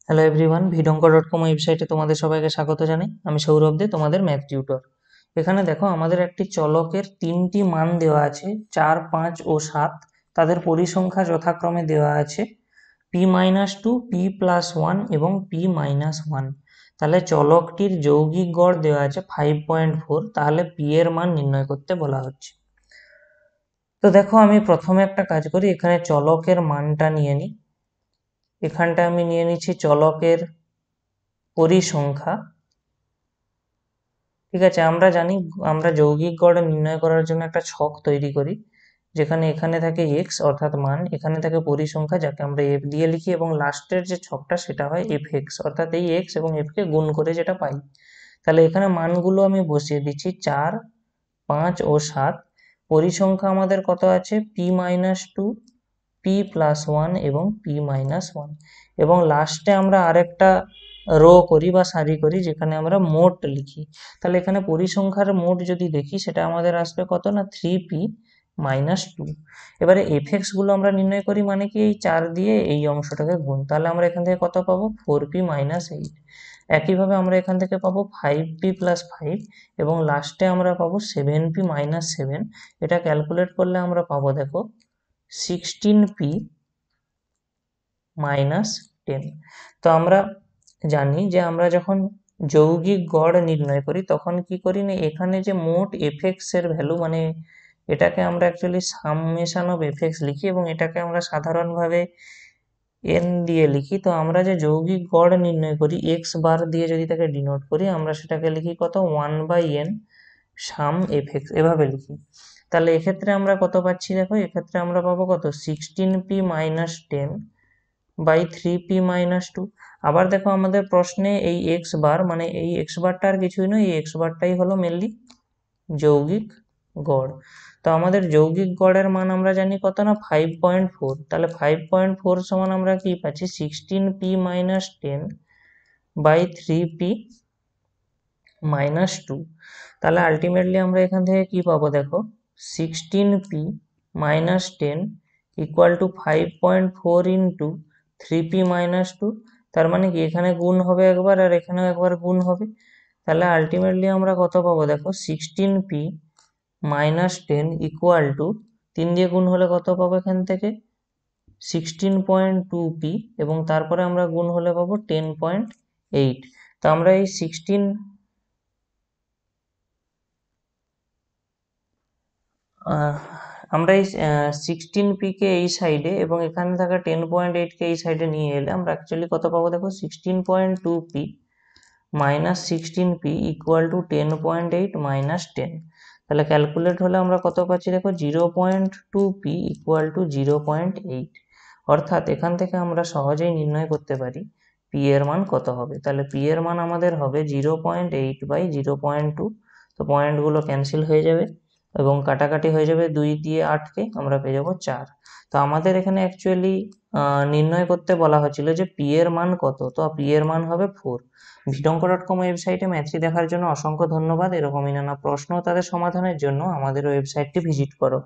Hello everyone, vidonko.com ওয়েবসাইটে তোমাদের সবাইকে স্বাগত জানাই। আমি সৌরভ দে, তোমাদের ম্যাথ টিউটর। এখানে দেখো, আমাদের একটি চলকের তিনটি মান দেওয়া আছে, 4, 5 ও 7। তাদের পরিসংখ্যা যথাক্রমে দেওয়া আছে p-2, p+1 এবং p-1। তাহলে চলকটির যৌগিক গড় দেওয়া আছে 5.4। তাহলে p এর মান নির্ণয় করতে বলা হচ্ছে। তো দেখো, আমি প্রথমে একটা কাজ করি, এখানে চলকের মানটা নিয়ে নিই। এখানটা আমি নিয়ে নিচ্ছি চলকের পরিসংখ্যা। ঠিক আছে, আমরা জানি আমরা যৌগিক গড় নির্ণয় করার জন্য একটা ছক তৈরি করি, যেখানে এখানে থাকে এক্স অর্থাৎ মান, এখানে থাকে পরিসংখ্যা যাকে আমরা এফ দিয়ে লিখি, এবং লাস্টের যে ছকটা সেটা হয় এফ এক্স, অর্থাৎ এই এক্স এবং এফ কে গুণ করে যেটা পাই। তাহলে এখানে মানগুলো আমি বসিয়ে দিচ্ছি 4, 5 ও 7। পরিসংখ্যা আমাদের কত আছে, p-2, p+1 এবং p-1। এবং লাস্টে আমরা আরেকটা রো করি বা সারি করি, যেখানে আমরা মোট লিখি। তাহলে এখানে পরিসংখ্যার মোট যদি দেখি, সেটা আমাদের আসবে কত না, 3p-2। এবারে এফএক্স গুলো আমরা নির্ণয় করি, মানে কি এই 4 দিয়ে এই অংশটাকে গুণ। তাহলে আমরা এখান থেকে কত পাবো, 4p-8। একইভাবে আমরা এখান থেকে পাবো 5p+5 এবং লাস্টে আমরা পাবো 7p-7। এটা ক্যালকুলেট করলে আমরা পাবো, দেখো, 16p-10। তো আমরা জানি যে আমরা যখন যৌগিক গড় নির্ণয় করি তখন কি করি না, এখানে যে মোট এফএক্স এর ভ্যালু, মানে এটাকে আমরা অ্যাকচুয়ালি সামেশন অফ এফএক্স লিখি, এবং এটাকে আমরা সাধারণভাবে এন দিয়ে লিখি। তো আমরা যে যৌগিক গড় নির্ণয় করি এক্স বার দিয়ে যদি তাকে ডিনোট করি, আমরা সেটাকে লিখি কত, 1/n সাম এফএক্স, এভাবে লিখি। তাহলে এক্ষেত্রে আমরা কত পাচ্ছি, দেখো, এক্ষেত্রে আমরা পাবো কত, 16p-10/3p-2। আবার দেখো, আমাদের প্রশ্নে এই এক্স বার, মানে এই এক্স বারটা আর কিছুই নয়, এই এক্স বারটাই হলো মেনলি যৌগিক গড়। তো আমাদের যৌগিক গড়ের মান আমরা জানি কত না, 5.4। তাহলে 5.4 সমান আমরা কি পাচ্ছি, 16p-10/3p-2। তাহলে আলটিমেটলি আমরা এখান থেকে কি পাবো, দেখো, 16p-10 equal to 5.4 into 3p-2। তার মানে কি এখানে গুণ হবে একবার আর এখানেও একবার গুণ হবে। তাহলে আলটিমেটলি আমরা কত পাবো, দেখো, 16p-10 ইকুয়াল টু 3 দিয়ে গুণ হলে কত পাবো, এখান থেকে 16.2p, এবং তারপরে আমরা গুণ হলে পাবো 10.8। তো আমরা এই 16p কে এই সাইডে এবং এখানে থাকা 10.8 কে এই সাইডে নিয়ে এলে আমরা অ্যাকচুয়ালি কত পাবো, দেখো, 16.2p-16p ইকুয়াল টু 10.8 - 10। তাহলে ক্যালকুলেট হলে আমরা কত পাচ্ছি, দেখো, 0.2p ইকুয়াল টু 0.8। অর্থাৎ এখান থেকে আমরা সহজেই নির্ণয় করতে পারি p এর মান কত হবে। তাহলে p এর মান আমাদের হবে 0.8/0.2। তো পয়েন্টগুলো ক্যান্সেল হয়ে যাবে এবং কাটাকাটি হয়ে যাবে, 2 দিয়ে 8কে আমরা পেয়ে যাবো 4। তো আমাদের এখানে অ্যাকচুয়ালি নির্ণয় করতে বলা হয়েছিল যে p এর মান কত। তো p এর মান হবে 4। vidonko.com ওয়েবসাইটে ম্যাথটি দেখার জন্য অসংখ্য ধন্যবাদ। এরকমই নানা প্রশ্ন ও তাদের সমাধানের জন্য আমাদের ওয়েবসাইটটি ভিজিট করো।